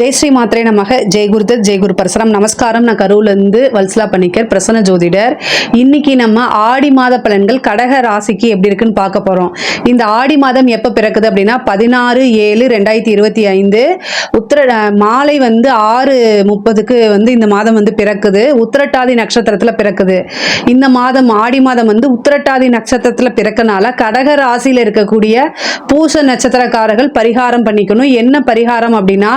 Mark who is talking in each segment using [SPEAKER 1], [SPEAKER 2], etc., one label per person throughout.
[SPEAKER 1] ஜெய் ஸ்ரீ மாத்ரே நமக. ஜெய் குருதத், ஜெய் குரு பரசுராம். நமஸ்காரம். நான் கரூர்லேருந்து வல்சலா பணிக்கர், பிரசன்ன ஜோதிடர். இன்னைக்கு நம்ம ஆடி மாத பலன்கள் கடக ராசிக்கு எப்படி இருக்குன்னு பார்க்க போறோம். இந்த ஆடி மாதம் எப்போ பிறக்குது அப்படின்னா 16/7/2025 மாலை 6:30க்கு இந்த மாதம் பிறக்குது. உத்திரட்டாதி நட்சத்திரத்தில் பிறக்குது. இந்த மாதம் ஆடி மாதம் உத்திரட்டாதி நட்சத்திரத்தில் பிறக்கனால கடக ராசியில் இருக்கக்கூடிய பூச நட்சத்திரக்காரர்கள் பரிகாரம் பண்ணிக்கணும். என்ன பரிகாரம் அப்படின்னா,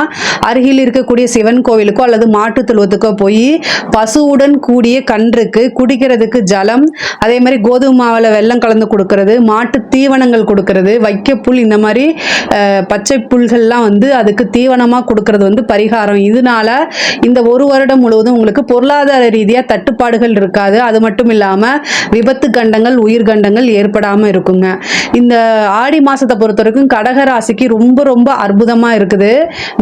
[SPEAKER 1] அருகில் இருக்கக்கூடிய சிவன் கோவிலுக்கோ அல்லது மாட்டு தொழுவத்துக்கோ போய் பசுவுடன் கூடிய கன்றுக்கு குடிக்கிறதுக்கு ஜலம், அதே மாதிரி கோதுமை மாவில் வெல்லம் கலந்து கொடுக்கறது, மாட்டு தீவனங்கள் கொடுக்கறது, வைக்கப்புல், இந்த மாதிரி பச்சை புல்கள்லாம் அதுக்கு தீவனமாக கொடுக்கறது பரிகாரம். இதனால இந்த ஒரு வருடம் முழுவதும் உங்களுக்கு பொருளாதார ரீதியாக தட்டுப்பாடுகள் இருக்காது. அது மட்டும் இல்லாமல் விபத்து கண்டங்கள், உயிர் கண்டங்கள் ஏற்படாமல் இருக்குங்க. இந்த ஆடி மாதத்தை பொறுத்த வரைக்கும் கடகராசிக்கு ரொம்ப ரொம்ப அற்புதமாக இருக்குது.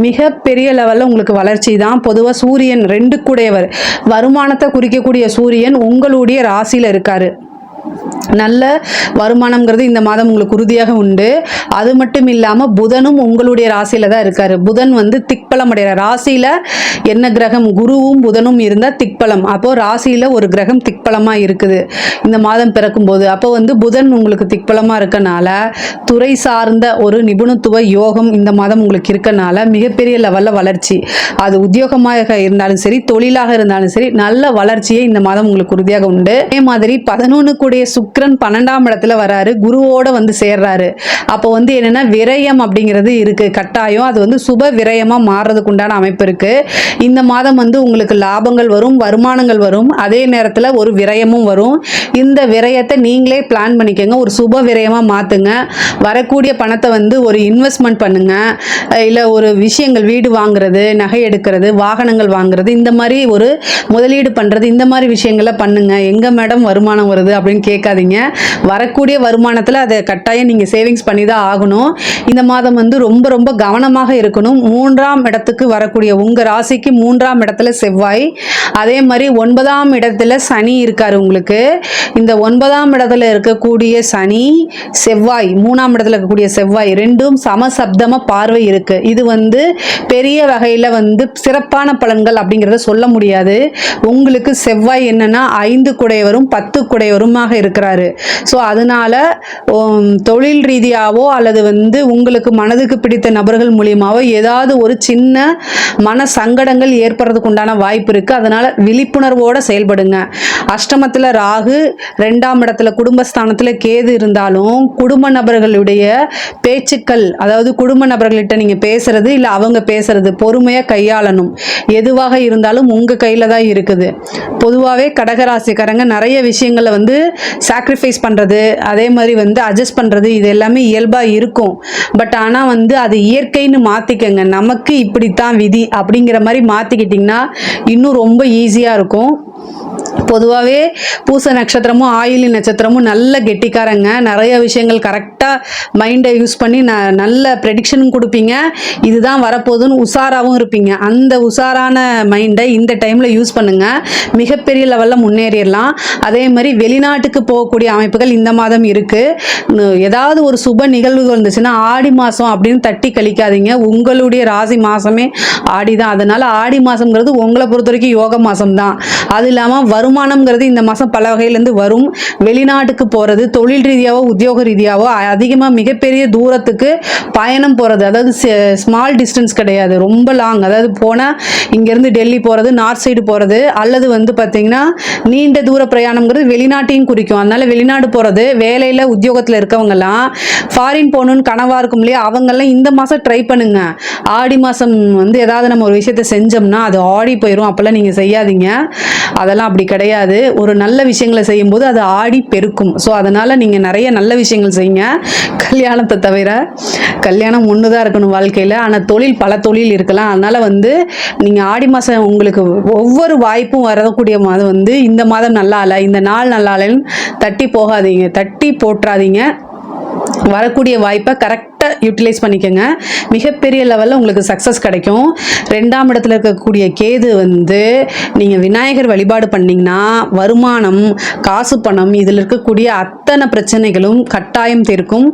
[SPEAKER 1] மிகப்பெரிய லெவலில் உங்களுக்கு வளர்ச்சி தான். பொதுவாக சூரியன் 2 கூடையவர், வருமானத்தை குறிக்கக்கூடிய சூரியன் உங்களுடைய ராசியில் இருக்காரு. நல்ல வருமானம்ங்கிறது இந்த மாதம் உங்களுக்கு உறுதியாக உண்டு. அது மட்டும் இல்லாமல் புதனும் உங்களுடைய ராசியில தான் இருக்காரு. புதன் திக்பலம் அடைகிற ராசியில என்ன கிரகம், குருவும் புதனும் இருந்தால் திக்பலம். அப்போ ராசியில ஒரு கிரகம் திக்பலமா இருக்குது இந்த மாதம் பிறக்கும் போது. அப்போ புதன் உங்களுக்கு திக்பலமா இருக்கனால துறை சார்ந்த ஒரு நிபுணத்துவ யோகம் இந்த மாதம் உங்களுக்கு இருக்கனால மிகப்பெரிய லெவல்ல வளர்ச்சி. அது உத்தியோகமாக இருந்தாலும் சரி, தொழிலாக இருந்தாலும் சரி, நல்ல வளர்ச்சியை இந்த மாதம் உங்களுக்கு உறுதியாக உண்டு. அதே மாதிரி 11 கூடிய சுக்கிரன் 12ஆம் இடத்துல வராரு, குருவோட சேர்றாரு. அப்போ என்னன்னா விரயம் அப்படிங்கிறது இருக்கு கட்டாயம். அது சுப விரயமா மாறுறதுக்கு உண்டான அமைப்பு இருக்கு. இந்த மாதம் உங்களுக்கு லாபங்கள் வரும், வருமானங்கள் வரும், அதே நேரத்தில் ஒரு விரயமும் வரும். இந்த விரயத்தை நீங்களே பிளான் பண்ணிக்கோங்க, ஒரு சுப விரயமா மாத்துங்க. வரக்கூடிய பணத்தை ஒரு இன்வெஸ்ட்மெண்ட் பண்ணுங்க, இல்லை ஒரு விஷயங்கள், வீடு வாங்குறது, நகை எடுக்கிறது, வாகனங்கள் வாங்குறது, இந்த மாதிரி ஒரு முதலீடு பண்றது, இந்த மாதிரி விஷயங்களை பண்ணுங்க. எங்க மேடம் வருமானம் வருது அப்படின்னு கேட்காதீங்க. வரக்கூடிய வருமானத்தில் அதை கட்டாயம் நீங்கள் சேவிங்ஸ் பண்ணி தான் ஆகணும். இந்த மாதம் ரொம்ப ரொம்ப கவனமாக இருக்கணும். 3ஆம் இடத்துக்கு வரக்கூடிய உங்கள் ராசிக்கு 3ஆம் இடத்துல செவ்வாய், அதே மாதிரி 9ஆம் இடத்துல சனி இருக்காரு உங்களுக்கு. இந்த 9ஆம் இடத்துல இருக்கக்கூடிய சனி, செவ்வாய், 3ஆம் இடத்துல இருக்கக்கூடிய செவ்வாய் ரெண்டும் சமசப்தமாக பார்வை இருக்கு. இது பெரிய வகையில் சிறப்பான பலன்கள் அப்படிங்கிறத சொல்ல முடியாது. உங்களுக்கு செவ்வாய் என்னன்னா 5 குடையவரும் 10 குடையவருமாக இருக்கிறாரு. ஸோ அதனால தொழில் ரீதியாவோ அல்லது உங்களுக்கு மனதுக்கு பிடித்த நபர்கள் மூலியமாவோ ஏதாவது ஒரு சின்ன மன சங்கடங்கள் ஏற்படுறதுக்கு உண்டான வாய்ப்பு இருக்கு. அதனால விழிப்புணர்வோட செயல்படுங்க. அஷ்டமத்தில் ராகு, 2ஆம் இடத்துல குடும்பஸ்தானத்தில் கேது இருந்தாலும் குடும்ப நபர்களுடைய பேச்சுக்கள், அதாவது குடும்ப நபர்கள்கிட்ட நீங்க பேசுறது இல்லை அவங்க பேசுறது பொறுமையா கையாளணும். எதுவாக இருந்தாலும் உங்க கையில தான் இருக்குது. பொதுவாகவே கடகராசிக்காரங்க நிறைய விஷயங்களை சாக்ரிஃபைஸ் பண்ணுறது, அதே மாதிரி அட்ஜஸ்ட் பண்ணுறது, இது எல்லாமே இயல்பாக இருக்கும். பட் ஆனால் அது இயற்கைன்னு மாற்றிக்கங்க. நமக்கு இப்படித்தான் விதி அப்படிங்கிற மாதிரி மாற்றிக்கிட்டிங்கன்னா இன்னும் ரொம்ப ஈஸியாக இருக்கும். பொதுவாகவே பூச நட்சத்திரமும் ஆயிலி நட்சத்திரமும் நல்ல கெட்டிக்காரங்க. நிறைய விஷயங்கள் கரெக்டாக மைண்டை யூஸ் பண்ணி நல்ல ப்ரெடிக்ஷனும் கொடுப்பீங்க. இதுதான் வரப்போகுதுன்னு உஷாராகவும் இருப்பீங்க. அந்த உஷாரான மைண்டை இந்த டைமில் யூஸ் பண்ணுங்க. மிகப்பெரிய லெவலில் முன்னேறிடலாம். அதே மாதிரி வெளிநாட்டுக்கு போகக்கூடிய அமைப்புகள் இந்த மாதம் இருக்குது. ஏதாவது ஒரு சுப நிகழ்வுகள் இருந்துச்சுன்னா ஆடி மாதம் அப்படின்னு தட்டி கழிக்காதீங்க. உங்களுடைய ராசி மாதமே ஆடி தான். அதனால ஆடி மாதம்ங்கிறது உங்களை பொறுத்த வரைக்கும் யோக மாதம் தான். அது இல்லாமல் வருமானம்ங்கிறது இந்த மாதம் பல வகையிலேருந்து வரும். வெளிநாட்டுக்கு போகிறது, தொழில் ரீதியாவோ உத்தியோக ரீதியாவோ அதிகமாக மிகப்பெரிய தூரத்துக்கு பயணம் போகிறது, அதாவது ஸ்மால் டிஸ்டன்ஸ் கிடையாது, ரொம்ப லாங். அதாவது போனால் இங்கேருந்து டெல்லி போகிறது, நார்த் சைடு போகிறது, அல்லது பார்த்தீங்கன்னா நீண்ட தூர பிரயாணம்ங்கிறது வெளிநாட்டையும் குறிக்கும். அதனால வெளிநாடு போகிறது, வேலையில் உத்தியோகத்தில் இருக்கவங்கெல்லாம் ஃபாரின் போகணுன்னு கனவாக இருக்கும் இல்லையா, அவங்கெல்லாம் இந்த மாதம் ட்ரை பண்ணுங்க. ஆடி மாதம் ஏதாவது நம்ம ஒரு விஷயத்தை செஞ்சோம்னா அது ஆடி போயிடும். அப்போல்லாம் நீங்கள் செய்யாதீங்க. அதெல்லாம் அப்படி கிடையாது. ஒரு நல்ல விஷயங்களை செய்யும்போது அது ஆடி பெருக்கும். ஸோ அதனால் நீங்கள் நிறைய நல்ல விஷயங்கள் செய்யுங்க. கல்யாணத்தை தவிர, கல்யாணம் ஒன்று தான் இருக்கணும் வாழ்க்கையில். ஆனால் பல தொழில் இருக்கலாம். அதனால் நீங்கள் ஆடி மாதம் உங்களுக்கு ஒவ்வொரு வாய்ப்பும் வரக்கூடிய மாதம் இந்த மாதம் நல்லா இல்லை, இந்த நாள் நல்லா இல்லைன்னு தட்டி போகாதீங்க, தட்டி போட்டுறாதீங்க. வரக்கூடிய வாய்ப்பை கரெக்டாக யூட்டிலைஸ் பண்ணிக்கோங்க. மிகப்பெரிய லெவலில் உங்களுக்கு சக்ஸஸ் கிடைக்கும். 2ஆம் இடத்துல இருக்கக்கூடிய கேது வந்து நீங்கள் விநாயகர் வழிபாடு பண்ணிங்கன்னா வருமானம், காசு, பணம் இதில் இருக்கக்கூடிய அத்தனை பிரச்சனைகளும் கட்டாயம் தீர்க்கும்.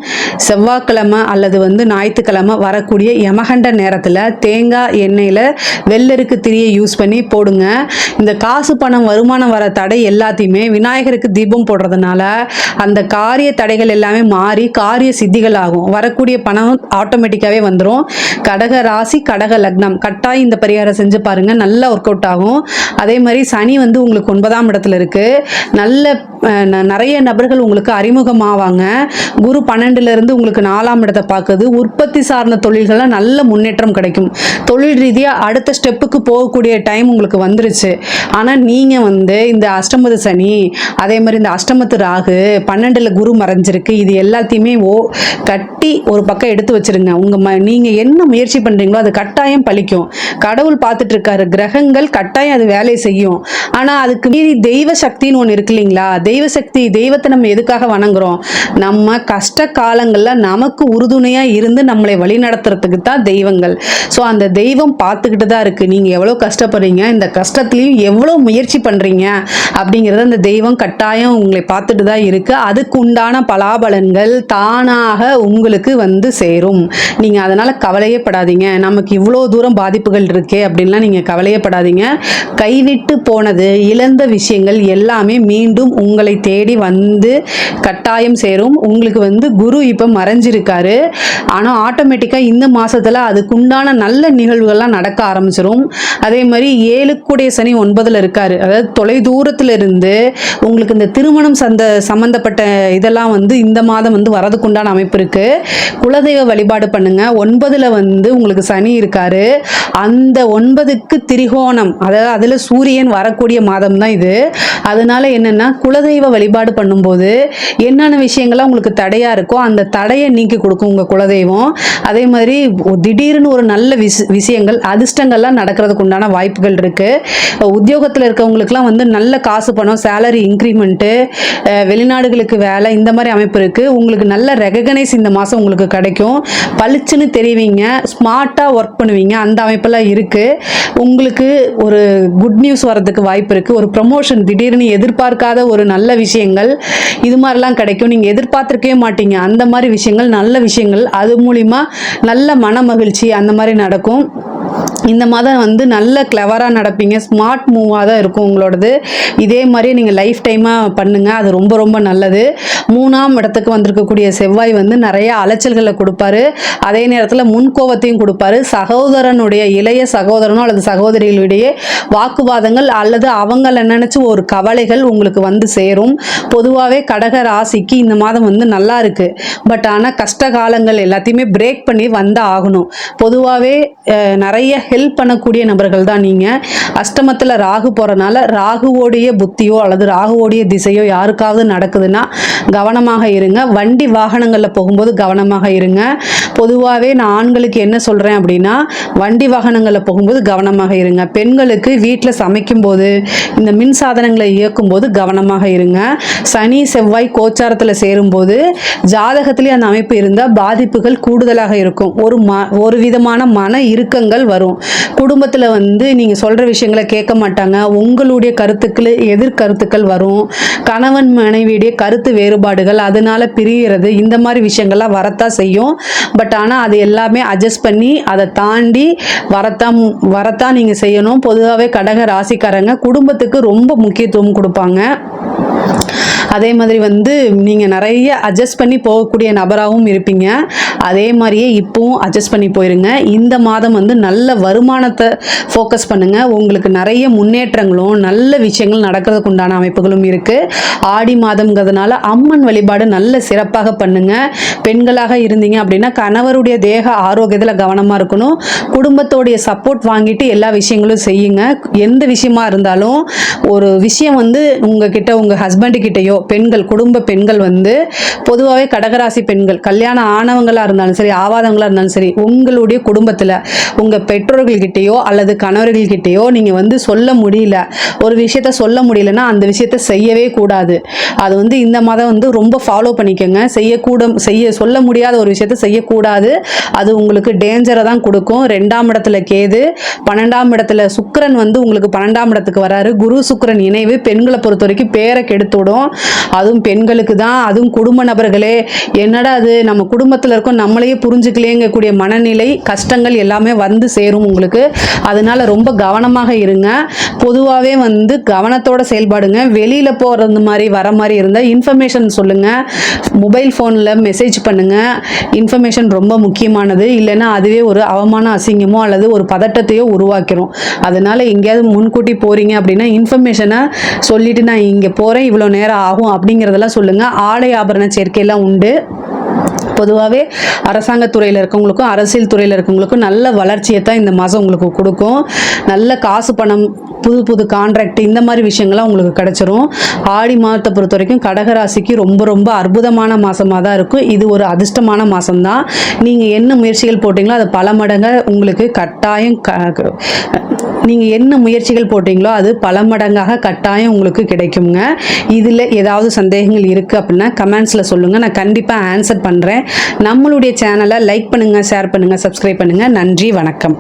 [SPEAKER 1] செவ்வாய்க்கிழமை அல்லது வந்து ஞாயிற்றுக்கிழமை வரக்கூடிய யமகண்ட நேரத்தில் தேங்காய் எண்ணெயில் வெள்ளருக்கு திரியை யூஸ் பண்ணி போடுங்க. இந்த காசு, பணம், வருமானம் வர தடை எல்லாத்தையுமே விநாயகருக்கு தீபம் போடுறதுனால அந்த காரிய தடைகள் எல்லாமே மாறி காரிய சித்திகள் ஆகும். வரக்கூடிய பணம் ஆட்டோமேட்டிக்காகவே வந்துடும். கடக ராசி, கடக லக்னம் கட்டாயம் இந்த பரிகாரம் செஞ்சு பாருங்க, நல்லா ஒர்க் அவுட் ஆகும். அதே மாதிரி சனி வந்து உங்களுக்கு 9ஆம் இடத்துல இருக்கு. நல்ல நிறைய நபர்கள் உங்களுக்கு அறிமுகமாவாங்க. குரு 12ல இருந்து உங்களுக்கு 4ஆம் இடத்தை பார்க்குது. உற்பத்தி சார்ந்த தொழில்களில் நல்ல முன்னேற்றம் கிடைக்கும். தொழில் ரீதியாக அடுத்த ஸ்டெப்புக்கு போகக்கூடிய டைம் உங்களுக்கு வந்துருச்சு. ஆனால் நீங்கள் வந்து இந்த அஷ்டமத்து சனி, அதே மாதிரி இந்த அஷ்டமத்து ராகு, 12ல் குரு மறைஞ்சிருக்கு, இது எல்லாத்தையுமே கட்டி ஒரு பக்கம் எடுத்து வச்சிருங்க. நீங்கள் என்ன முயற்சி பண்ணுறீங்களோ அது கட்டாயம் பலிக்கும். கடவுள் பார்த்துட்டு இருக்காரு, கிரகங்கள் கட்டாயம் அது வேலையை செய்யும். ஆனால் அதுக்கு மீறி தெய்வ சக்தின்னு ஒன்று இருக்கு இல்லைங்களா? தெய்வ சக்தி, தெய்வத்தை நம்ம எதுக்காக வணங்குறோம்? நம்ம கஷ்ட காலங்களில் நமக்கு உறுதுணையாக இருந்து நம்மளை வழி நடத்துறதுக்கு தான் தெய்வங்கள். ஸோ அந்த தெய்வம் பார்த்துக்கிட்டு தான் இருக்குது. நீங்கள் எவ்வளோ கஷ்டப்படுறீங்க, இந்த கஷ்டத்துலையும் எவ்வளோ முயற்சி பண்ணுறீங்க அப்படிங்கிறத அந்த தெய்வம் கட்டாயம் உங்களை பார்த்துட்டு தான் இருக்குது. அதுக்கு உண்டான பலாபலன்கள் தானாக உங்களுக்கு வந்து சேரும். நீங்கள் அதனால் கவலையே படாதீங்க. நமக்கு இவ்வளோ தூரம் பாதிப்புகள் இருக்கே அப்படின்லாம் நீங்கள் கவலையே படாதீங்க. கைவிட்டு போனது, இழந்த விஷயங்கள் எல்லாமே மீண்டும் உங்களை தேடி வந்து கட்டாயம் சேரும். உங்களுக்கு வந்து குரு இப்போ மறைஞ்சிருக்காரு. ஆனால் ஆட்டோமேட்டிக்காக இந்த மாதத்தில் அதுக்குண்டான நல்ல நிகழ்வுகள்லாம் நடக்க ஆரம்பிச்சிடும். அதே மாதிரி 7க்குடைய சனி 9ல் இருக்காரு. அதாவது தொலை தூரத்தில் இருந்து உங்களுக்கு இந்த திருமணம் சம்பந்தப்பட்ட இதெல்லாம் வந்து இந்த மாதம் வந்து வரதுக்குண்டான அமைப்பு இருக்கு. குலதெய்வ வழிபாடு பண்ணுங்க. 9ல் வந்து உங்களுக்கு சனி இருக்காரு. அந்த 9க்கு திரிகோணம், அதாவது அதில் சூரியன் வரக்கூடிய மாதம் தான் இது. அதனால என்னன்னா குலதெய்வ வழிபாடு பண்ணும்போது என்னென்ன விஷயங்கள்லாம் உங்களுக்கு தடையா இருக்கோ அந்த தடையை நீக்கி கொடுக்கும் உங்க குலதெய்வம். அதே மாதிரி திடீர்னு ஒரு நல்ல விஷயங்கள், அதிர்ஷ்டங்கள்லாம் நடக்கிறதுக்கு உண்டான வாய்ப்புகள் இருக்கு. உத்தியோகத்தில் இருக்கவங்களுக்குலாம் வந்து நல்ல காசு, பணம், சேலரி இன்க்ரிமெண்ட்டு, வெளிநாடுகளுக்கு வேலை, இந்த மாதிரி அமைப்பு இருக்கு. உங்களுக்கு நல்ல ரெகக்னைஸ் இந்த மாதம் உங்களுக்கு கிடைக்கும். பளிச்சுன்னு தெரிவிங்க, ஸ்மார்ட்டாக ஒர்க் பண்ணுவீங்க, அந்த அமைப்பெல்லாம் இருக்கு. உங்களுக்கு ஒரு குட் நியூஸ் வரதுக்கு வாய்ப்பு இருக்கு. ஒரு ப்ரமோஷன், திடீர்னு எதிர்பார்க்காத ஒரு நல்ல விஷயங்கள், இது மாதிரிலாம் கிடைக்கும். நீங்கள் எதிர்பார்த்துருக்கவே மாட்டீங்க அந்த மாதிரி விஷயங்கள், நல்ல விஷயங்கள், அது மூலிமா நல்ல மன மகிழ்ச்சி அந்த மாதிரி நடக்கும். இந்த மாதம் வந்து நல்ல கிளவராக நடப்பீங்க. ஸ்மார்ட் மூவாக தான் இருக்கும் உங்களோடது. இதே மாதிரி நீங்கள் லைஃப் டைமாக பண்ணுங்கள். அது ரொம்ப ரொம்ப நல்லது. 3ஆம் இடத்துக்கு வந்திருக்கக்கூடிய செவ்வாய் வந்து நிறைய அலைச்சல்களை கொடுப்பாரு. அதே நேரத்தில் முன்கோவத்தையும் கொடுப்பாரு. சகோதரனுடைய, இளைய சகோதரனோ அல்லது சகோதரிகளுடைய வாக்குவாதங்கள் அல்லது அவங்கள நினச்சி ஒரு கவலைகள் உங்களுக்கு வந்து சேரும். பொதுவாகவே கடக ராசிக்கு இந்த மாதம் வந்து நல்லா இருக்குது. பட் ஆனால் கஷ்ட காலங்கள் எல்லாத்தையுமே பிரேக் பண்ணி வந்து ஆகணும். பொதுவாகவே நிறைய ஹெல்ப் பண்ணக்கூடிய நபர்கள் தான் நீங்கள். அஷ்டமத்தில் ராகு போகிறனால ராகுவோடைய புத்தியோ அல்லது ராகுவோடைய திசையோ யாருக்காவது நடக்குதுன்னா கவனமாக இருங்க. வண்டி வாகனங்களில் போகும்போது கவனமாக இருங்க. பொதுவாகவே நான் ஆண்களுக்கு என்ன சொல்கிறேன் அப்படின்னா, வண்டி வாகனங்களில் போகும்போது கவனமாக இருங்க. பெண்களுக்கு வீட்டில் சமைக்கும்போது, இந்த மின் சாதனங்களை இயக்கும்போது கவனமாக இருங்க. சனி செவ்வாய் கோச்சாரத்தில் சேரும்போது ஜாதகத்திலே அந்த அமைப்பு இருந்தால் பாதிப்புகள் கூடுதலாக இருக்கும். ஒரு விதமான மன இறுக்கங்கள் வரும். குடும்பத்தில் வந்து நீங்கள் சொல்கிற விஷயங்களை கேட்க மாட்டாங்க. உங்களுடைய கருத்துக்கள் எதிர்கருத்துக்கள் வரும். கணவன் மனைவியுடைய கருத்து வேறுபாடுகள், அதனால பிரிகிறது, இந்த மாதிரி விஷயங்கள்லாம் வரத்தான் செய்யும். பட் ஆனால் அது எல்லாமே அட்ஜஸ்ட் பண்ணி அதை தாண்டி வரத்தான் நீங்கள் செய்யணும். பொதுவாகவே கடக ராசிக்காரங்க குடும்பத்துக்கு ரொம்ப முக்கியத்துவம் கொடுப்பாங்க. அதே மாதிரி வந்து நீங்கள் நிறைய அட்ஜஸ்ட் பண்ணி போகக்கூடிய நபராகவும் இருப்பீங்க. அதே மாதிரியே இப்போவும் அட்ஜஸ்ட் பண்ணி போயிருங்க. இந்த மாதம் வந்து நல்ல வருமானத்தை ஃபோக்கஸ் பண்ணுங்கள். உங்களுக்கு நிறைய முன்னேற்றங்களும் நல்ல விஷயங்கள் நடக்கிறதுக்கு உண்டான அமைப்புகளும் இருக்குது. ஆடி மாதம்ங்கிறதுனால அம்மன் வழிபாடு நல்ல சிறப்பாக பண்ணுங்கள். பெண்களாக இருந்தீங்க அப்படின்னா கணவருடைய தேக ஆரோக்கியத்தில் கவனமாக இருக்கணும். குடும்பத்தோடைய சப்போர்ட் வாங்கிட்டு எல்லா விஷயங்களும் செய்யுங்க. எந்த விஷயமா இருந்தாலும் ஒரு விஷயம் வந்து உங்ககிட்ட, உங்கள் ஹஸ்பண்டு கிட்டேயோ பெண்கள், குடும்ப பெண்கள் வந்து பொதுவாகவே கடகராசி பெண்கள் கல்யாணம் ஆனவங்களா இருந்தாலும் சரி, ஆவாதவங்களா இருந்தாலும் சரி, உங்களுடைய குடும்பத்தில் உங்கள் பெற்றோர்கள்கிட்டயோ அல்லது கணவர்கள்கிட்டயோ நீங்கள் வந்து சொல்ல முடியல, ஒரு விஷயத்த சொல்ல முடியலன்னா அந்த விஷயத்த செய்யவே கூடாது. அது வந்து இந்த மாதம் வந்து ரொம்ப ஃபாலோ பண்ணிக்கோங்க. சொல்ல முடியாத ஒரு விஷயத்த செய்யக்கூடாது. அது உங்களுக்கு டேஞ்சரை தான் கொடுக்கும். 2ஆம் இடத்துல கேது, 12ஆம் இடத்துல சுக்கிரன் வந்து உங்களுக்கு 12ஆம் இடத்துக்கு வராரு. குரு சுக்கிரன் இணைவு பெண்களை பொறுத்த வரைக்கும் பேரை கெடுத்துடும். அதுவும் பெண்களுக்கு தான், அதுவும் குடும்ப நபர்களே, என்னடா அது நம்ம குடும்பத்தில் இருக்கோம் நம்மளையே புரிஞ்சுக்கலேங்கக்கூடிய மனநிலை, கஷ்டங்கள் எல்லாமே வந்து சேரும் உங்களுக்கு. அதனால ரொம்ப கவனமாக இருங்க. பொதுவாகவே வந்து கவனத்தோட செயல்பாடுங்க. வெளியில் போகிறது மாதிரி வர மாதிரி இருந்தால் இன்ஃபர்மேஷன் சொல்லுங்கள். மொபைல் ஃபோனில் மெசேஜ் பண்ணுங்கள். இன்ஃபர்மேஷன் ரொம்ப முக்கியமானது. இல்லைன்னா அதுவே ஒரு அவமான அசிங்கமோ அல்லது ஒரு பதட்டத்தையோ உருவாக்கிரும். அதனால எங்கேயாவது முன்கூட்டி போகிறீங்க அப்படின்னா இன்ஃபர்மேஷனை சொல்லிட்டு நான் இங்கே போகிறேன், இவ்வளோ நேரம் ஆகும் அப்படிங்கிறதெல்லாம் சொல்லுங்கள். ஆடை ஆபரண சேர்க்கையெல்லாம் உண்டு. பொதுவாகவே அரசாங்கத்துறையில் இருக்கவங்களுக்கும் அரசியல் துறையில் இருக்கவங்களுக்கும் நல்ல வளர்ச்சியை தான் இந்த மாதம் உங்களுக்கு கொடுக்கும். நல்ல காசு பணம், புது புது கான்ட்ராக்ட், இந்த மாதிரி விஷயங்கள்லாம் உங்களுக்கு கிடைச்சிரும். ஆடி மாதத்தை பொறுத்த வரைக்கும் கடகராசிக்கு ரொம்ப ரொம்ப அற்புதமான மாதமாக தான் இருக்கும். இது ஒரு அதிர்ஷ்டமான மாதம்தான். நீங்கள் என்ன முயற்சிகள் போட்டிங்களோ அது பல மடங்கு உங்களுக்கு கட்டாயம் நீங்கள் என்ன முயற்சிகள் போட்டிங்களோ அது பல மடங்காக கட்டாயம் உங்களுக்கு கிடைக்குங்க. இதில் ஏதாவது சந்தேகங்கள் இருக்குது அப்படின்னா கமெண்ட்ஸில் சொல்லுங்கள், நான் கண்டிப்பாக ஆன்சர் பண்ணுறேன். நம்மளுடைய சேனலை லைக் பண்ணுங்கள், ஷேர் பண்ணுங்கள், சப்ஸ்கிரைப் பண்ணுங்கள். நன்றி, வணக்கம்.